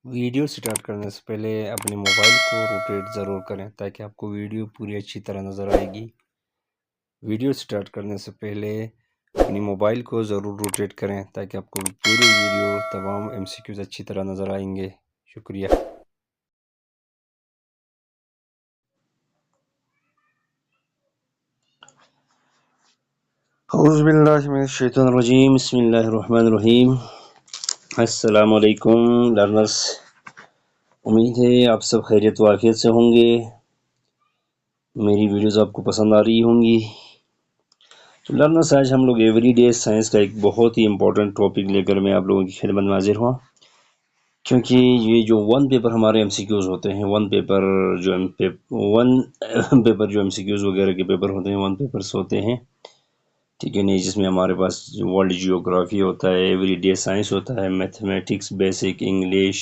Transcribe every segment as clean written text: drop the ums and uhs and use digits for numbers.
Video start करने से पहले अपने मोबाइल को रोटेट ज़रूर करें ताकि आपको वीडियो पूरी अच्छी तरह नज़र आएगी। वीडियो स्टार्ट करने से पहले अपनी मोबाइल को ज़रूर रोटेट करें ताकि आपको पूरी वीडियो तमाम एमसीक्यूज़ अच्छी तरह नज़र आएंगे। शुक्रिया। औज़ुबिल्लाहिमिनश्शैतानिर्रजीम बिस्मिल्लाहिर्रहमानिर्रहीम। अस्सलामु अलैकुम लर्नर्स, उम्मीद है आप सब खैरियत व आफियत से होंगे। मेरी वीडियोज़ आपको पसंद आ रही होंगी। तो लर्नर्स, आज हम लोग एवरीडे साइंस का एक बहुत ही इम्पोर्टेंट टॉपिक लेकर मैं आप लोगों की खिदमत में हाजिर हुआ, क्योंकि ये जो वन पेपर हमारे एमसीक्यूज़ होते हैं, वन पेपर जो एमसीक्यूज़ वगैरह के पेपर होते हैं, वन पेपर्स होते हैं, ठीक है नहीं, जिसमें हमारे पास वर्ल्ड जियोग्राफी होता है, एवरीडे साइंस होता है, मैथमेटिक्स, बेसिक इंग्लिश,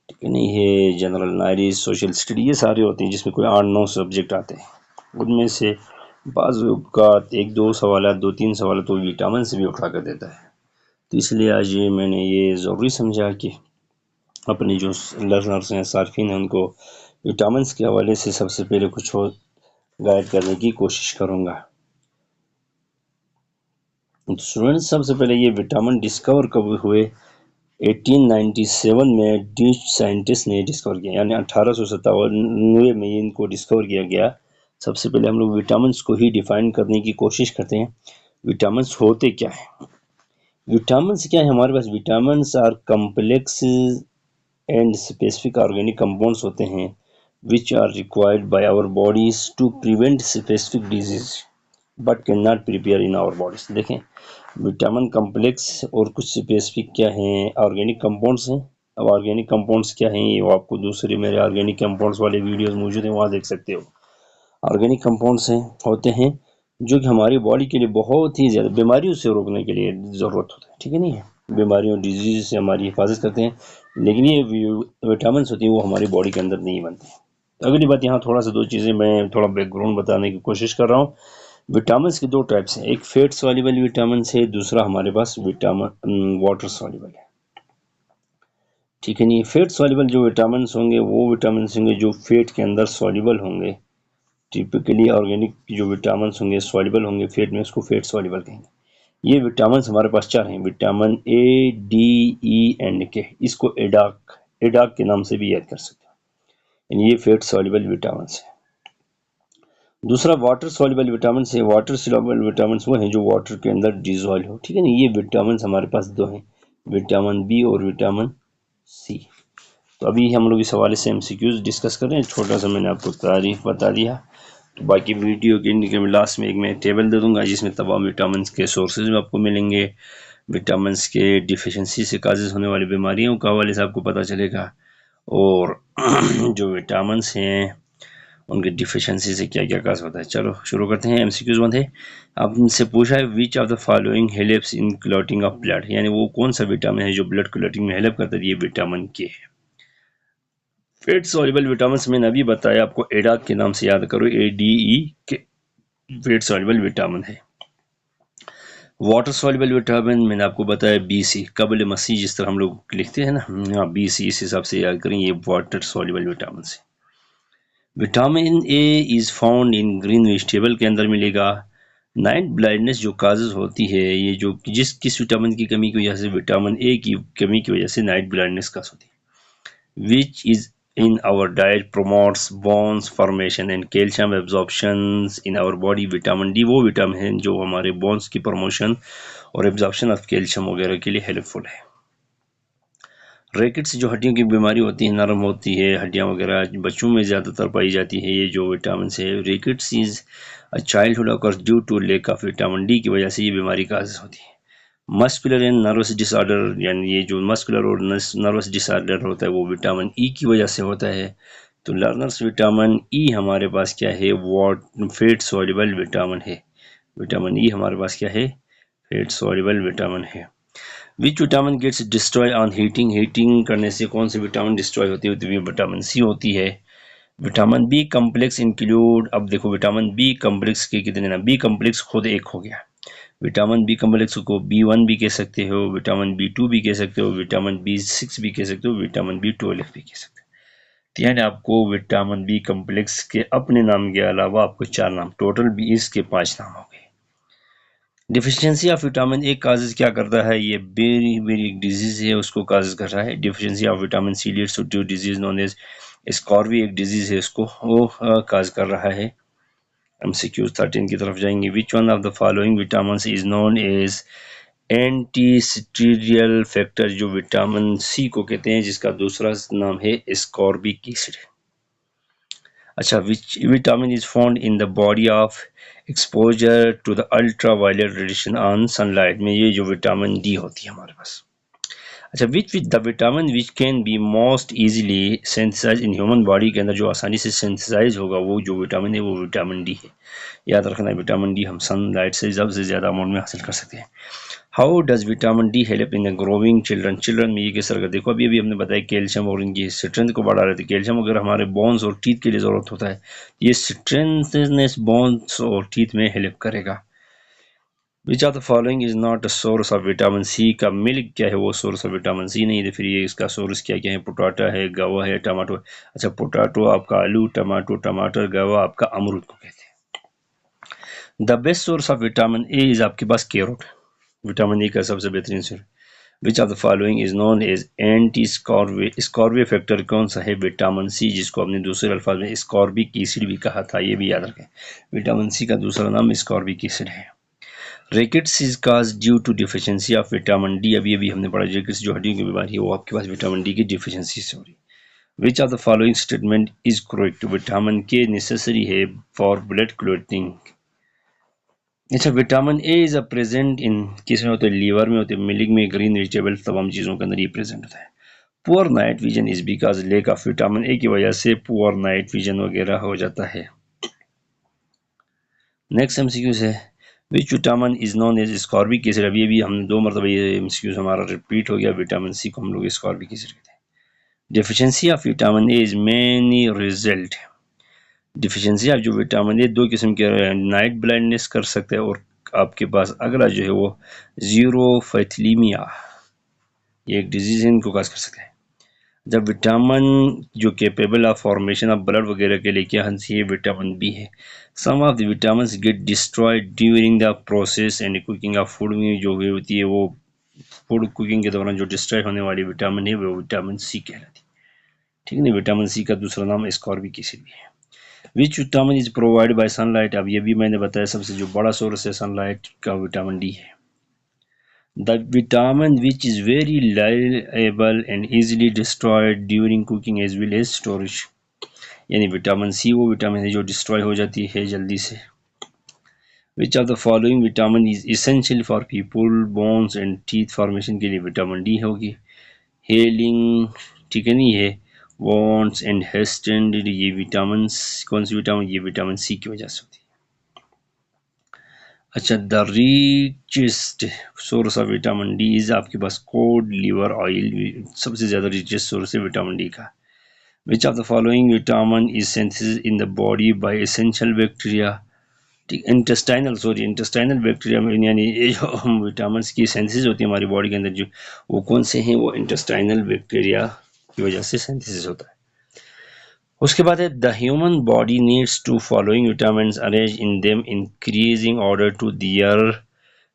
ठीक है नहीं, है जनरल नॉलेज, सोशल स्टडी, ये सारे होते हैं जिसमें कोई 8-9 सब्जेक्ट आते हैं। उनमें से बाज़ औक़ात 1-2 सवाल, 2-3 सवाल तो विटामिन से भी उठा कर देता है। तो इसलिए आज मैंने ये ज़रूरी समझा कि अपने जो लर्नर्स हैं, सार्फिन हैं, उनको विटामिन्स के हवाले से सबसे पहले कुछ और गाइड करने की कोशिश करूँगा। स्टूडेंट्स, सबसे पहले ये विटामिन डिस्कवर कब हुए? 1897 में डच साइंटिस्ट ने डिस्कवर किया, यानी 1897 में इनको डिस्कवर किया गया। सबसे पहले हम लोग विटामिन्स को ही डिफाइन करने की कोशिश करते हैं। विटामिन्स होते क्या है? विटामिन्स क्या है? हमारे पास vitamins are complex and specific organic compounds होते हैं which are required by our bodies to prevent specific disease but can not prepare in our bodies. देखें, विटामिन कम्प्लेक्स और कुछ स्पेसिफिक क्या हैं? ऑर्गेनिक कंपाउंड्स हैं। अब ऑर्गेनिक कंपाउंड्स क्या हैं, ये आपको दूसरे मेरे ऑर्गेनिक कंपाउंड्स वाले वीडियोस मौजूद हैं, वहाँ देख सकते हो। ऑर्गेनिक कंपाउंड्स हैं होते हैं जो कि हमारी बॉडी के लिए बहुत ही ज़्यादा बीमारियों से रोकने के लिए ज़रूरत होता है, ठीक है नहीं है, बीमारियों डिजीज़ से हमारी हिफाजत करते हैं। लेकिन ये विटामिन होती हैं वो हमारी बॉडी के अंदर नहीं बनते। अगली बात, यहाँ थोड़ा सा 2 चीज़ें मैं थोड़ा बैकग्राउंड बताने की कोशिश कर रहा हूँ। विटामिन्स के 2 टाइप्स हैं, एक फैट सॉल्युबल विटामिन्स है, दूसरा हमारे पास विटामिन वाटर सॉल्युबल है, ठीक है नहीं। फैट सॉल्युबल जो विटामिन्स होंगे वो विटामिन्स होंगे जो फैट के अंदर सॉल्युबल होंगे। टिपिकली ऑर्गेनिक जो विटामिन्स होंगे सॉल्युबल होंगे फैट में, उसको फैट सॉल्युबल कहेंगे। ये विटामिन्स हमारे पास 4 हैं, vitamin A, D, E and के। इसको एडाक के नाम से भी याद कर सकते हैं। ये फैट सॉल्युबल विटामिन्स है। दूसरा वाटर सॉल्युबल विटामिन है। वाटर सॉल्युबल विटामिन वो हैं जो वाटर के अंदर डिजॉल्व हो, ठीक है ना। ये विटामिन हमारे पास 2 हैं, विटामिन बी और विटामिन सी। तो अभी हम लोग इस हवाले से एमसीक्यूज डिस्कस कर रहे हैं। छोटा सा मैंने आपको तारीफ बता दिया, तो बाकी वीडियो के लास्ट में एक मैं टेबल दे दूंगा जिसमें तमाम विटामिन के सोर्सेज में आपको मिलेंगे। विटामिन के डिफिशेंसी से काजेज होने वाली बीमारियों का हवाले से आपको पता चलेगा, और जो विटामिन हैं उनकी डिफिशिएंसी से क्या क्या काज होता है। चलो शुरू करते हैं। एमसीक्यूज 1 है, आपसे पूछा है which of the following helps in clotting of blood, यानी वो कौन सा विटामिन है जो ब्लड क्लॉटिंग में हेल्प करता है। ये विटामिन के है। फैट सॉल्युबल विटामिन मैंने अभी बताया आपको, एडाक के नाम से याद करो, ADE के फैट सॉल्युबल विटामिन है। वाटर सॉल्युबल विटामिन मैंने आपको बताया BC, कबल मसीह जिस तरह हम लोग लिखते हैं ना, हाँ BC, इस हिसाब से याद करें, ये वाटर सॉल्युबल विटामिन है। Vitamin A is found in green vegetable के अंदर मिलेगा। नाइट ब्लाइंडनेस जो काजेज होती है, ये जो किस विटामिन की कमी की वजह से, विटामिन ए की कमी की वजह से नाइट ब्लाइंडनेस काज होती है। Which is in our diet promotes bones formation and calcium absorptions in our body. Vitamin D वो विटामिन है जो हमारे बोन्स की प्रमोशन और एब्जॉर्प्शन ऑफ कैल्शियम वगैरह के लिए हेल्पफुल है। रैकेट्स जो हड्डियों की बीमारी होती है, नरम होती है हड्डियां वगैरह, बच्चों में ज़्यादातर पाई जाती है। ये जो विटामिन है, rickets is a childhood occurs due to lack of vitamin D की वजह से ये बीमारी का होती है। मस्कुलर एंड नर्वस डिसऑर्डर, यानी ये जो मस्कुलर और नर्वस डिसऑर्डर होता है वो विटामिन ई की वजह से होता है। तो लर्नर्स, विटामिन ई हमारे पास क्या है? फैट सॉल्युबल विटामिन है। विटामिन ई हमारे पास क्या है? फैट सॉल्युबल विटामिन है। Which vitamin gets destroy on heating, heating करने से कौन सी विटामिन डिस्ट्रॉय होती है? तो ये विटामिन सी होती है। विटामिन बी कम्प्लेक्स इंक्लूड, अब देखो विटामिन बी कम्प्लेक्स के कितने ना, बी कम्प्लेक्स खुद एक हो गया, विटामिन बी कम्प्लेक्स को B1 भी कह सकते हो, विटामिन B2 भी कह सकते हो, विटामिन B6 भी कह सकते हो, विटामिन B12 भी कह सकते हो। तो यानी आपको विटामिन बी कम्प्लेक्स के अपने नाम के अलावा आपको 4 नाम, टोटल 20 के 5 नाम हो गए। Deficiency of vitamin A causes क्या करता है, ये वेरी वेरी एक डिजीज है, उसको काजेज कर रहा है। Deficiency of vitamin C leads to disease known as scurvy, एक डिजीज है, उसको वो काज कर रहा है। MCQ 13 की तरफ जाएंगे। Which one of the following vitamin is known as antisterile factor, जो विटामिन सी को कहते हैं, जिसका दूसरा नाम है स्कॉर्बिक एसिड। अच्छा, which vitamin is found in the body of exposure to the ultraviolet radiation on sunlight में, ये जो विटामिन डी होती है हमारे पास। अच्छा, which the vitamin which can be most easily synthesise in human body के अंदर जो आसानी से सिंथेसाइज होगा, वो जो विटामिन है वो विटामिन डी है। याद रखना, विटामिन डी हम सनलाइट से सबसे ज़्यादा अमाउंट में हासिल कर सकते हैं। How does vitamin D help in growing children, children में ये कैसे करता, देखो अभी हमने बताया कैल्शियम और इनकी स्ट्रेंथ को बढ़ा रहे थे। कैल्शियम अगर हमारे बोन्स और टीथ के लिए ज़रूरत होता है, ये स्ट्रेंथनेस बोन्स और टीथ में हेल्प करेगा। Which of the following is not a source of vitamin C, का मिल्क क्या है वो सोर्स ऑफ विटामिन सी नहीं है, फिर ये इसका सोर्स क्या क्या है, पोटाटा है, गवा है, टमाटो। अच्छा, पोटाटो आपका आलू, टमाटो टमाटर, गवा आपका अमरूद को कहते हैं। The best source of vitamin A is आपके पास कैरोट, विटामिन ए का सबसे बेहतरीन source. Which of the following is known as anti scurvy factor, कौन सा है, विटामिन सी, जिसको हमने दूसरे अल्फाज में स्कॉर्बिक एसिड भी कहा था, ये भी याद रखें। विटामिन सी का दूसरा नाम स्कॉर्बिक एसिड है। Rickets is cause due to deficiency of vitamin D, अभी अभी हमने पढ़ा, रिकेट्स जो हड्डियों की बीमारी है वो आपके पास विटामिन डी की डिफिशियंसी से हो रही है। Which of the following statement is correct, vitamin के नेसेसरी है फॉर ब्लड क्लॉटिंग। अच्छा, vitamin A is a present in, किस में होते हैं, लीवर में होते हैं, मिल्क में, ग्रीन वेजिटेबल, तमाम चीज़ों के अंदर ये प्रेजेंट होता है। Poor night vision is because lake of vitamin ए की वजह से पुअर नाइट विजन वगैरह हो जाता है। नेक्स्ट एमसीक्यू है, which vitamin is known as ascorbic acid, अभी अभी हमने 2 मरतबा ये एमसीक्यू हमारा रिपीट हो गया। विटामिन सी को हम लोग स्कॉर्बिक एसिड कहते हैं। Deficiency of vitamin A is many result, deficiency of जो विटामिन ए 2 किस्म के, नाइट ब्लाइंडनेस कर सकते हैं, और आपके पास अगला जो है वो जीरोफैथलीमिया, ये एक डिजीज है, इनको काज कर सकते हैं। जब विटामिन जो capable of formation of blood वगैरह के लिए क्या हंसी है, विटामिन बी है। Some of the vitamins get destroyed during the process and cooking of food में जो होती है, वो फूड कुकिंग के दौरान जो डिस्ट्रॉय होने वाली विटामिन है वो विटामिन सी कहलाती है। ठीक है ना, विटामिन सी का दूसरा नाम स्कॉर्बिक एसिड भी है। Which vitamin is provide by sunlight, अब ये भी मैंने बताया सबसे जो बड़ा सोर्स है सनलाइट का विटामिन डी है। The vitamin which is very liable and easily destroyed during cooking as well as storage, यानी विटामिन सी वो विटामिन है जो डिस्ट्रॉय हो जाती है जल्दी से। विच of the following vitamin is essential for people bones and teeth formation के लिए, विटामिन डी होगी। हेलिंग, ठीक है नहीं है, वॉन्ट्स एंड हेस्टेंड, ये विटामिन कौन सी विटामिन, ये विटामिन सी की वजह से होती है। अच्छा, the richest source of vitamin D is आपके पास कोड लिवर ऑयल, सबसे ज़्यादा रिचेस्ट सोर्स है विटामिन डी का। विच of the following vitamin is synthesis in the body by essential bacteria, ठीक, इंटेस्टाइनल बैक्टीरिया में, यानी ये जो विटामिन की सिंथेसिस होती है हमारी बॉडी के अंदर, जो वो कौन से हैं, वो इंटेस्टाइनल बैक्टीरिया की वजह से सिंथेसिस होता है। उसके बाद है, the human body needs to following vitamin arrange in them increasing order to their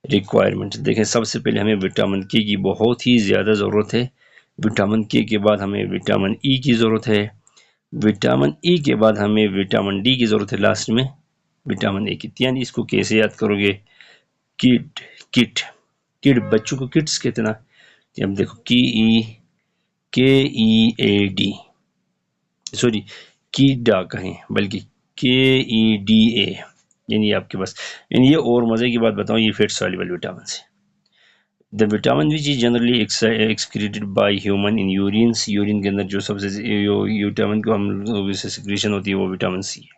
requirement. देखें, सबसे पहले हमें विटामिन के की बहुत ही ज़्यादा ज़रूरत है, विटामिन के बाद हमें विटामिन ई की ज़रूरत है, विटामिन ई के बाद हमें विटामिन डी की ज़रूरत है, लास्ट में विटामिन ए की। यानी इसको कैसे याद करोगे, किट किट किट, बच्चों को किट्स कहते ना, अब देखो KEAD, सॉरी कीडा कहें, बल्कि KEDA, यानी आपके पास, यानी ये और मज़े की बात बताऊं, ये फैट सॉल्युबल विटामिन है। The vitamin which is generally excreted by human in urines, urine के अंदर जो सबसे विटामिन को हम लोग से सिक्रीशन होती है वो विटामिन सी है।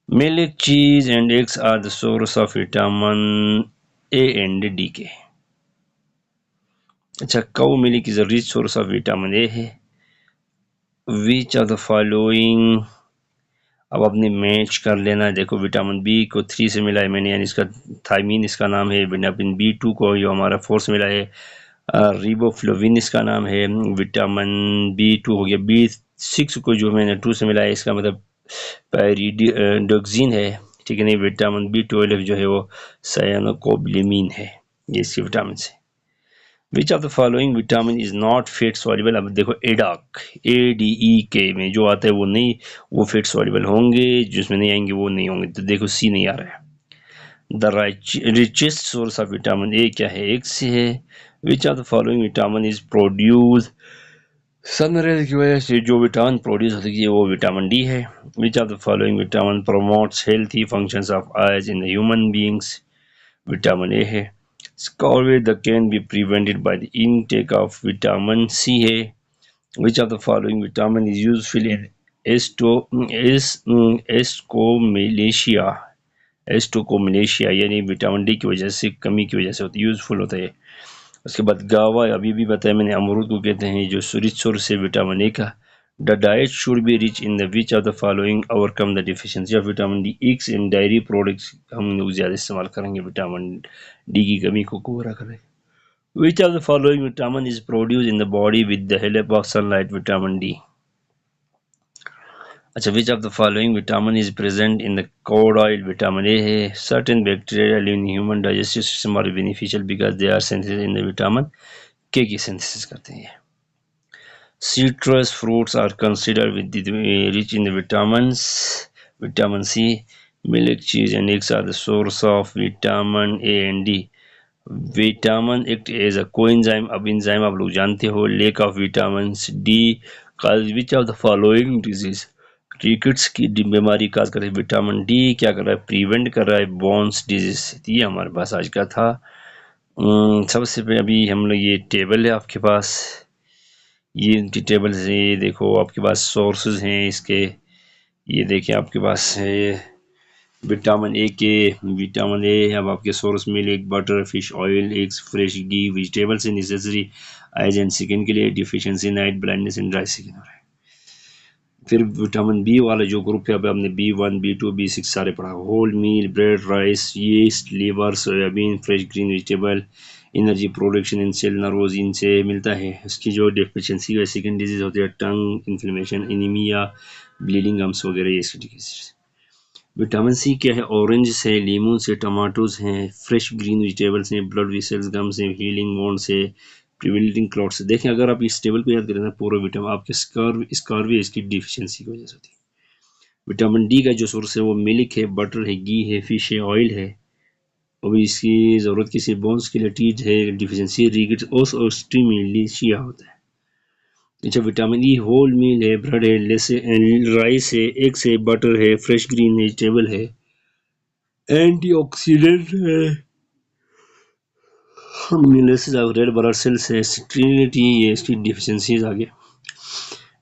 Milk, cheese and eggs are the source of vitamin A and D K. अच्छा, cow milk is a rich source of vitamin A है। विच ऑफ द फॉलोइंग अब अपने मैच कर लेना। देखो विटामिन बी को 3 से मिला है मैंने, यानी इसका थायमीन इसका नाम है। विटामिन बी 2 को जो हमारा 4 से मिला है रिबोफ्लोविन इसका नाम है। विटामिन बी 2 हो गया। बी 6 को जो मैंने 2 से मिला है, इसका मतलब पैरिडोक्सिन है, ठीक है नहीं। विटामिन बी 12 जो है वो सायानोकोबालामिन है, ये इसके विटामिन है। Which of the following vitamin is not fat soluble. अब देखो एडाक ADEK में जो आता है वो नहीं, वो फेट सॉल्युबल होंगे, जिसमें नहीं आएंगे वो नहीं होंगे। तो देखो सी नहीं आ रहा है। The richest source of vitamin ए क्या है, एक से है। Which of the following vitamin is produce, sunrise की वजह से जो विटामिन प्रोड्यूस होती है वो विटामिन डी है। Which of the following vitamin promotes healthy functions of eyes in the human beings, vitamin A है। Scurvy that can be prevented by the intake of vitamin C है। Which of the following vitamin is useful in एस्टोकोमिलेशिया, एस्टोकोमिलेशिया यानी vitamin D की वजह से, कमी की वजह से होता है, यूजफुल होता है। उसके बाद गावा, अभी भी बताया मैंने, अमरूद को कहते हैं, जो रिच सोर्स है विटामिन ए का। The diet should be rich in the which of the following overcome the deficiency of vitamin D. Eggs and diary products हम लोग ज़्यादा इस्तेमाल करेंगे विटामिन डी की कमी को पूरा करें। Which of the following vitamin is produce in the body with the help of sunlight, vitamin D. अच्छा, which of the following vitamin is present in the cod oil, vitamin A है। Certain bacteria live in human digestive system are beneficial because they are synthesis in the vitamin K की synthesis करते हैं। Citrus fruits are considered with the, rich in the vitamins, vitamin C. Milk, cheese, and eggs are the source of vitamin A and D. Vitamin act as a coenzyme. अब enzyme आप लोग जानते हो। Lack of vitamin D cause which of the following disease? Rickets की बीमारी काज कर रही है। विटामिन डी क्या कर रहा है, प्रिवेंट कर रहा है बोन्स डिजीज। ये हमारे पास आज का था। सबसे पहले अभी हम लोग, ये टेबल है आपके पास, ये इनकी टेबल से देखो आपके पास सोर्सेज हैं इसके। ये देखें आपके पास है विटामिन ए के, विटामिन ए। अब आपके source milk, butter, fish oil, eggs, fresh घी, वेजिटेबल से नेसेसरी आइज एंड स्किन के लिए, deficiency night blindness and dry skin हो रहा है। फिर विटामिन बी वाला जो ग्रुप है, अब हमने B1, B2, B6 सारे पढ़ा। Whole meal, bread, rice, yeast, liver, soybean, fresh green vegetable, energy production in cell nerves, इनसे मिलता है। इसकी जो डेफिशिएंसी है, स्किन डिजीज होती है, टंग इन्फ्लेमेशन, एनीमिया, ब्लीडिंग गम्स वगैरह, ये इसकी डिजीज। विटामिन सी क्या है, ऑरेंज से, लीमू से, टमाटोज हैं, फ्रेश ग्रीन वेजिटेबल्स हैं, ब्लड वेसल्स, गम्स हैं, हीलिंग वॉन्ड्स है, प्रिवेंटिंग क्लॉट्स। देखें अगर आप इस टेबल को याद करें ना, पूरा विटामिन आपके स्कारवी इसकी डिफिशियंसी की वजह से होती है। विटामिन डी का जो सोर्स है वो मिल्क है, बटर है, घी है, फिश है, ऑयल है। और इसकी ज़रूरत किसी बोन्स के लिए टीज है, डिफिशियंसी रिकेट्स और स्टीमिलिशिया होता है। अच्छा, विटामिन ई होल मील है, ब्रेड है, राइस है, एग्स है, बटर है, फ्रेश ग्रीन वेजिटेबल है, एंटीऑक्सीडेंट है, रेड ब्लड सेल्स है, स्टेरिलिटी, ये इसकी डिफिशियंसीज आ गया।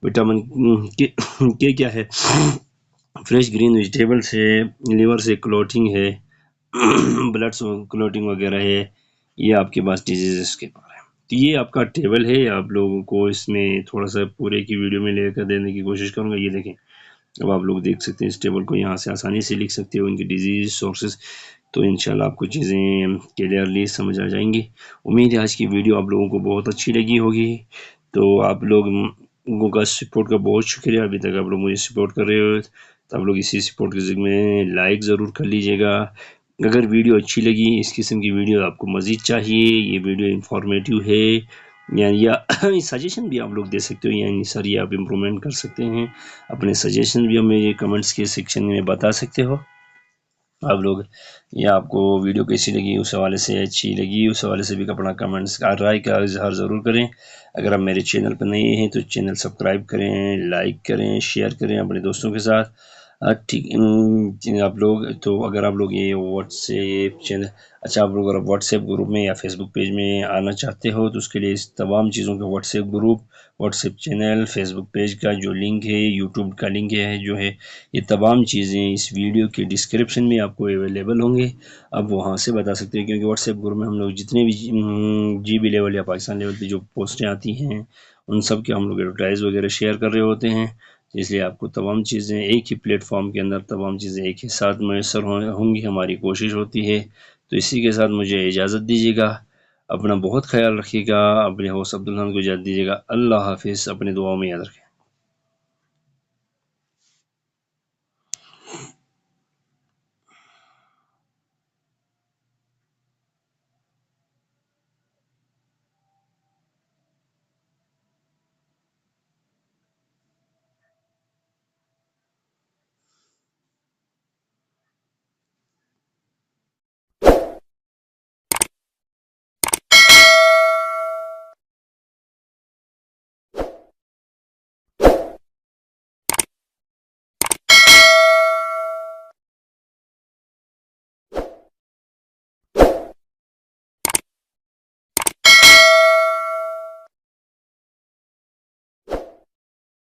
विटामिन के क्या है, फ्रेश ग्रीन वेजिटेबल से, लिवर से क्लोटिंग है, ब्लड क्लोटिंग वगैरह है, ये आपके पास डिजीजेस के बारे में। तो ये आपका टेबल है, आप लोगों को इसमें थोड़ा सा पूरे की वीडियो में लेकर देने की कोशिश करूँगा। ये देखें, अब आप लोग देख सकते हैं इस टेबल को, यहाँ से आसानी से लिख सकते हो इनके डिजीज सोर्सेज। तो इंशाल्लाह आपको चीज़ें क्लियरली समझ आ जाएंगी। उम्मीद है आज की वीडियो आप लोगों को बहुत अच्छी लगी होगी। तो आप लोगों का सपोर्ट का बहुत शुक्रिया, अभी तक आप लोग मुझे सपोर्ट कर रहे हो, तो आप लोग इसी सपोर्ट के ज़िम्मे लाइक ज़रूर कर लीजिएगा। अगर वीडियो अच्छी लगी, इस किस्म की वीडियो आपको मज़ीद चाहिए, ये वीडियो इंफॉर्मेटिव है या सजेशन भी आप लोग दे सकते हो, यानी सर ये आप इम्प्रूवमेंट कर सकते हैं, अपने सजेशन भी हमें कमेंट्स के सेक्शन में बता सकते हो आप लोग। या आपको वीडियो कैसी लगी, उस हवाले से अच्छी लगी, उस हवाले से भी अपना कमेंट्स का राय का इजहार ज़रूर करें। अगर आप मेरे चैनल पर नए हैं तो चैनल सब्सक्राइब करें, लाइक करें, शेयर करें अपने दोस्तों के साथ। ठीक आप लोग, तो अगर आप लोग ये व्हाट्सएप चैनल, अच्छा आप लोग अगर व्हाट्सएप ग्रुप में या फेसबुक पेज में आना चाहते हो तो उसके लिए इस तमाम चीज़ों का WhatsApp group, WhatsApp channel, Facebook page का जो लिंक है, यूट्यूब का लिंक है जो है, ये तमाम चीज़ें इस वीडियो के डिस्क्रिप्शन में आपको अवेलेबल होंगे। आप वहाँ से बता सकते हैं, क्योंकि व्हाट्सएप ग्रुप में हम लोग जितने भी GB लेवल या पाकिस्तान लेवल पर जो पोस्टें आती हैं उन सब के हम लोग एडवर्टाइज वगैरह शेयर कर रहे होते हैं। इसलिए आपको तमाम चीज़ें एक ही प्लेटफॉर्म के अंदर तमाम चीज़ें एक ही साथ मैसर होंगी, हमारी कोशिश होती है। तो इसी के साथ मुझे इजाज़त दीजिएगा। अपना बहुत ख्याल रखिएगा। अपने होस्ट अब्दुल हमीद को इजाज़त दीजिएगा। अल्लाह हाफिज़। अपनी दुआओं में याद रखें।